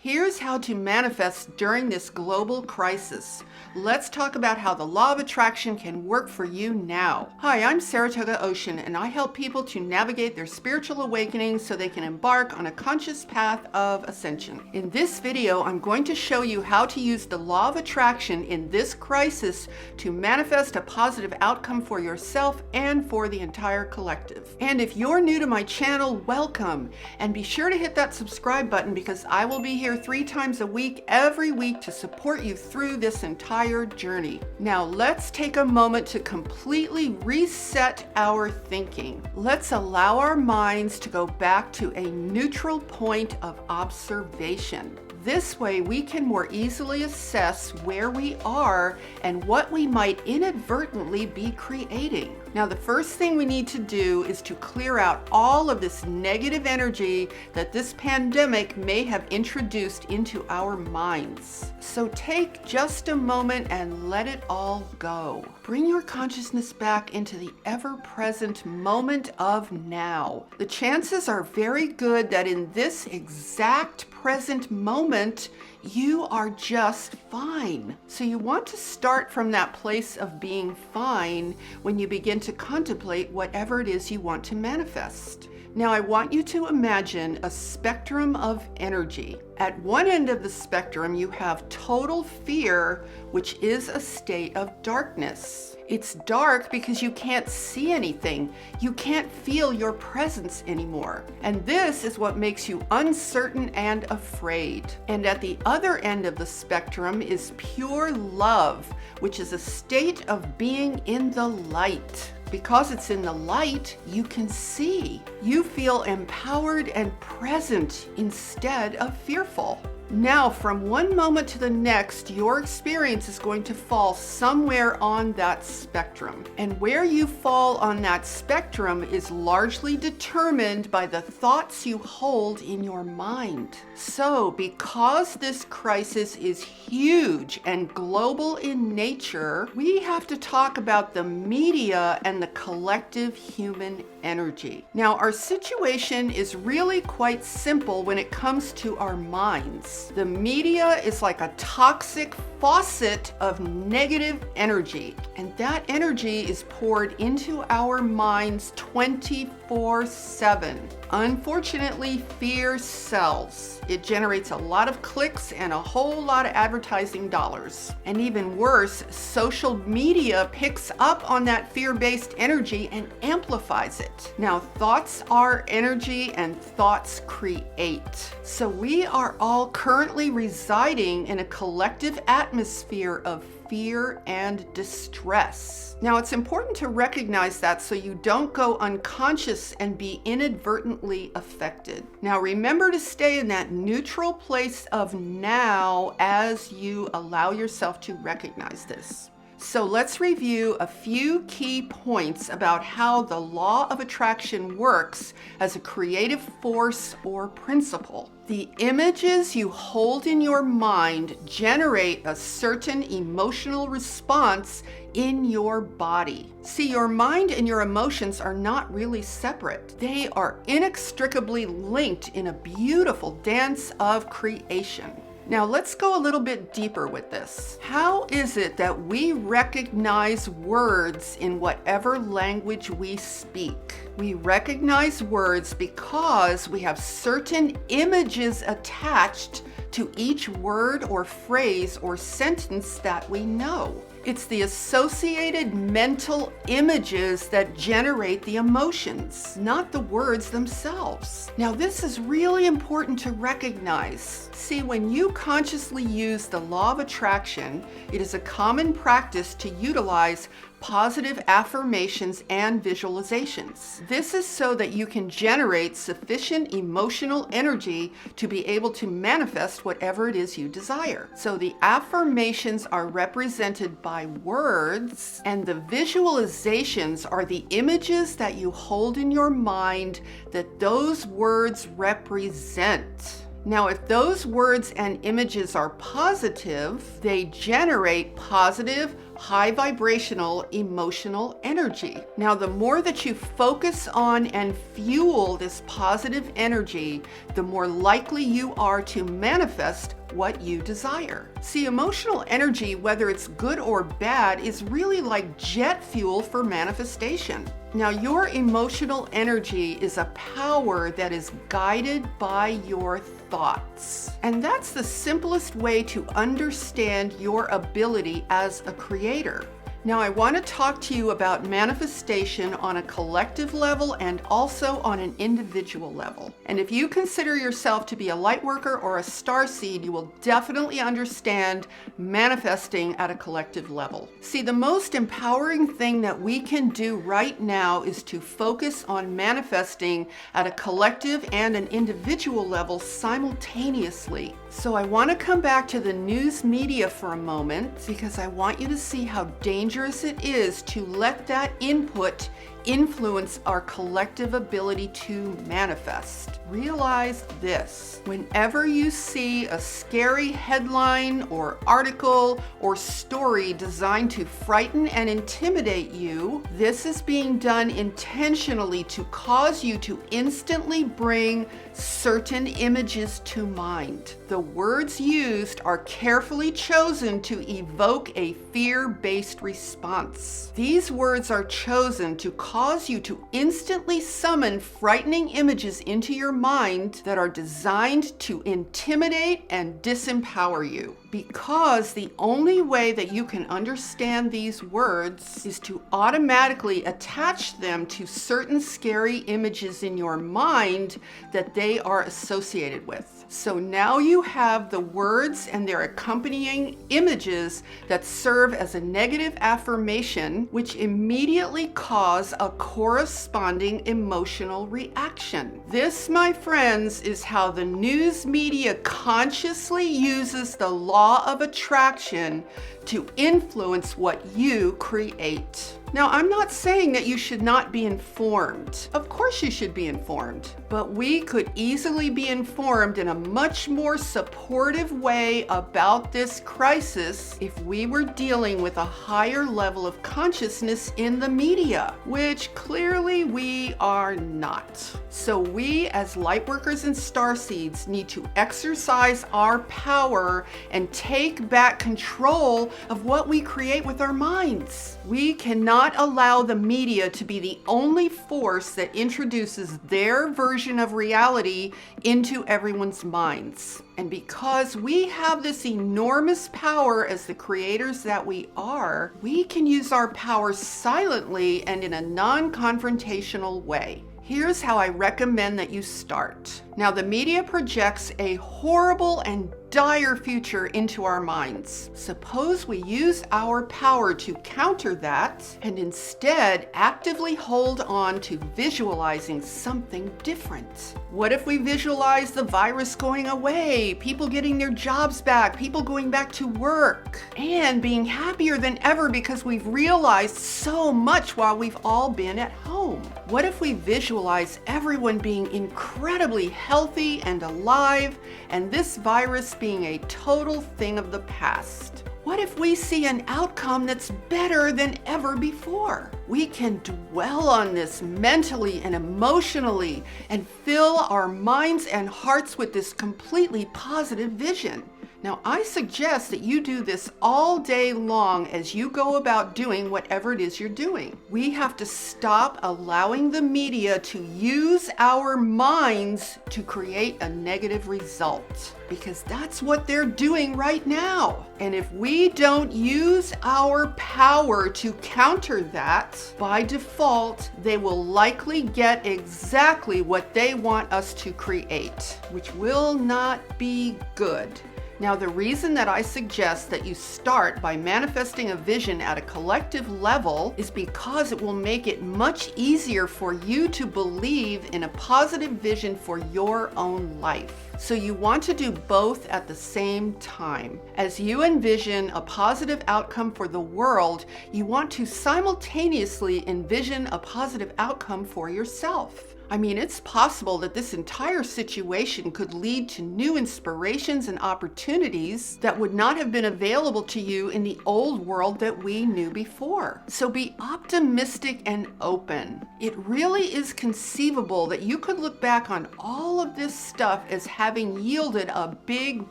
Here's how to manifest during this global crisis. Let's talk about how the law of attraction can work for you now. Hi, I'm Saratoga Ocean, and I help people to navigate their spiritual awakening so they can embark on a conscious path of ascension. In this video, I'm going to show you how to use the law of attraction in this crisis to manifest a positive outcome for yourself and for the entire collective. And if you're new to my channel, welcome. And be sure to hit that subscribe button because I will be here 3 times a week, every week, to support you through this entire journey. Now let's take a moment to completely reset our thinking. Let's allow our minds to go back to a neutral point of observation. This way we can more easily assess where we are and what we might inadvertently be creating. Now, the first thing we need to do is to clear out all of this negative energy that this pandemic may have introduced into our minds. So take just a moment and let it all go. Bring your consciousness back into the ever-present moment of now. The chances are very good that in this exact present moment, you are just fine. So you want to start from that place of being fine when you begin to contemplate whatever it is you want to manifest. Now I want you to imagine a spectrum of energy. At one end of the spectrum, you have total fear, which is a state of darkness. It's dark because you can't see anything. You can't feel your presence anymore. And this is what makes you uncertain and afraid. And at the other end of the spectrum is pure love, which is a state of being in the light. Because it's in the light, you can see. You feel empowered and present instead of fearful. Now, from one moment to the next, your experience is going to fall somewhere on that spectrum. And where you fall on that spectrum is largely determined by the thoughts you hold in your mind. So, because this crisis is huge and global in nature, we have to talk about the media and the collective human energy. Now, our situation is really quite simple when it comes to our minds. The media is like a toxic faucet of negative energy, and that energy is poured into our minds 24/7. Unfortunately, fear sells. It generates a lot of clicks and a whole lot of advertising dollars. And even worse, social media picks up on that fear-based energy and amplifies it. Now, thoughts are energy and thoughts create. So we are all currently residing in a collective atmosphere of fear and distress. Now, it's important to recognize that so you don't go unconscious and be inadvertently affected. Now, remember to stay in that neutral place of now as you allow yourself to recognize this. So let's review a few key points about how the law of attraction works as a creative force or principle. The images you hold in your mind generate a certain emotional response in your body. See, your mind and your emotions are not really separate. They are inextricably linked in a beautiful dance of creation. Now let's go a little bit deeper with this. How is it that we recognize words in whatever language we speak? We recognize words because we have certain images attached to each word or phrase or sentence that we know. It's the associated mental images that generate the emotions, not the words themselves. Now, this is really important to recognize. See, when you consciously use the law of attraction, it is a common practice to utilize positive affirmations and visualizations. This is so that you can generate sufficient emotional energy to be able to manifest whatever it is you desire. So the affirmations are represented by words, and the visualizations are the images that you hold in your mind that those words represent. Now, if those words and images are positive, they generate positive, high vibrational emotional energy. Now, the more that you focus on and fuel this positive energy, the more likely you are to manifest what you desire. See, emotional energy, whether it's good or bad, is really like jet fuel for manifestation. Now, your emotional energy is a power that is guided by your thoughts. And that's the simplest way to understand your ability as a creator. Now, I want to talk to you about manifestation on a collective level and also on an individual level. And if you consider yourself to be a light worker or a starseed, you will definitely understand manifesting at a collective level. See, the most empowering thing that we can do right now is to focus on manifesting at a collective and an individual level simultaneously. So I want to come back to the news media for a moment because I want you to see how dangerous it is to let that input influence our collective ability to manifest. Realize this: whenever you see a scary headline or article or story designed to frighten and intimidate you, this is being done intentionally to cause you to instantly bring certain images to mind. The words used are carefully chosen to evoke a fear-based response. These words are chosen to cause you to instantly summon frightening images into your mind that are designed to intimidate and disempower you. Because the only way that you can understand these words is to automatically attach them to certain scary images in your mind that they are associated with. So now you have the words and their accompanying images that serve as a negative affirmation, which immediately cause a corresponding emotional reaction. This, my friends, is how the news media consciously uses the law of attraction to influence what you create. Now, I'm not saying that you should not be informed. Of course you should be informed, but we could easily be informed in a much more supportive way about this crisis if we were dealing with a higher level of consciousness in the media, which clearly we are not. So we as lightworkers and starseeds need to exercise our power and take back control of what we create with our minds. We cannot allow the media to be the only force that introduces their version of reality into everyone's minds. And because we have this enormous power as the creators that we are, we can use our power silently and in a non-confrontational way. Here's how I recommend that you start. Now, the media projects a horrible and dire future into our minds. Suppose we use our power to counter that and instead actively hold on to visualizing something different. What if we visualize the virus going away, people getting their jobs back, people going back to work, and being happier than ever because we've realized so much while we've all been at home? What if we visualize everyone being incredibly healthy and alive, and this virus being a total thing of the past? What if we see an outcome that's better than ever before? We can dwell on this mentally and emotionally and fill our minds and hearts with this completely positive vision. Now, I suggest that you do this all day long as you go about doing whatever it is you're doing. We have to stop allowing the media to use our minds to create a negative result, because that's what they're doing right now. And if we don't use our power to counter that, by default, they will likely get exactly what they want us to create, which will not be good. Now, the reason that I suggest that you start by manifesting a vision at a collective level is because it will make it much easier for you to believe in a positive vision for your own life. So you want to do both at the same time. As you envision a positive outcome for the world, you want to simultaneously envision a positive outcome for yourself. I mean, it's possible that this entire situation could lead to new inspirations and opportunities that would not have been available to you in the old world that we knew before. So be optimistic and open. It really is conceivable that you could look back on all of this stuff as having yielded a big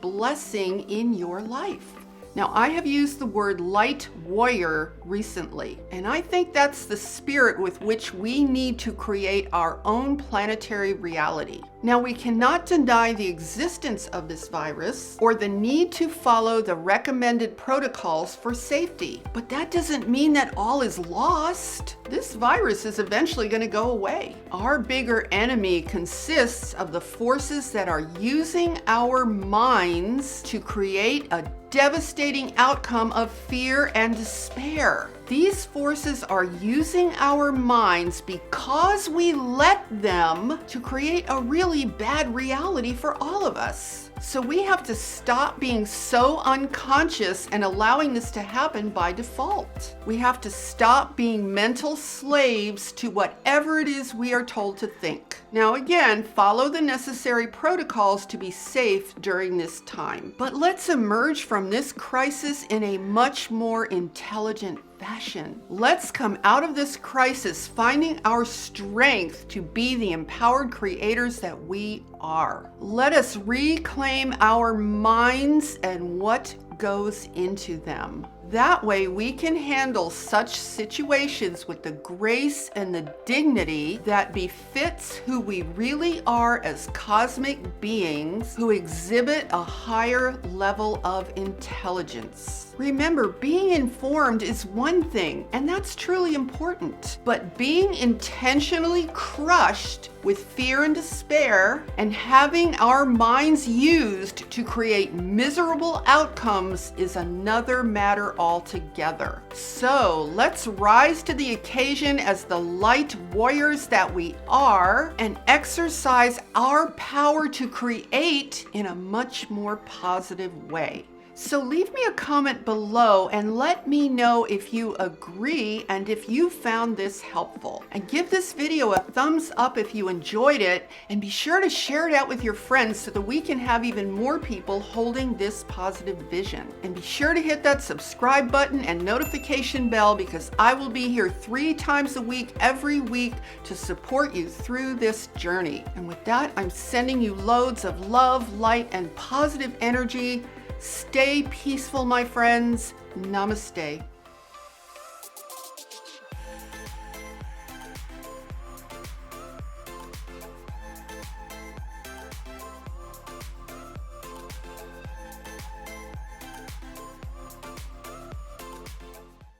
blessing in your life. Now, I have used the word light warrior recently, and I think that's the spirit with which we need to create our own planetary reality. Now, we cannot deny the existence of this virus or the need to follow the recommended protocols for safety, but that doesn't mean that all is lost. This virus is eventually going to go away. Our bigger enemy consists of the forces that are using our minds to create a devastating outcome of fear and despair. These forces are using our minds because we let them to create a really bad reality for all of us. So we have to stop being so unconscious and allowing this to happen by default. We have to stop being mental slaves to whatever it is we are told to think. Now again, follow the necessary protocols to be safe during this time. But let's emerge from this crisis in a much more intelligent fashion. Let's come out of this crisis finding our strength to be the empowered creators that we are. Let us reclaim our minds and what goes into them. That way we can handle such situations with the grace and the dignity that befits who we really are as cosmic beings who exhibit a higher level of intelligence. Remember, being informed is one thing, and that's truly important, but being intentionally crushed with fear and despair and having our minds used to create miserable outcomes is another matter altogether. So let's rise to the occasion as the light warriors that we are and exercise our power to create in a much more positive way. So leave me a comment below and let me know if you agree and if you found this helpful. And give this video a thumbs up if you enjoyed it, and be sure to share it out with your friends so that we can have even more people holding this positive vision. And be sure to hit that subscribe button and notification bell, because I will be here 3 times a week every week to support you through this journey. And with that, I'm sending you loads of love, light, and positive energy. Stay peaceful, my friends. Namaste.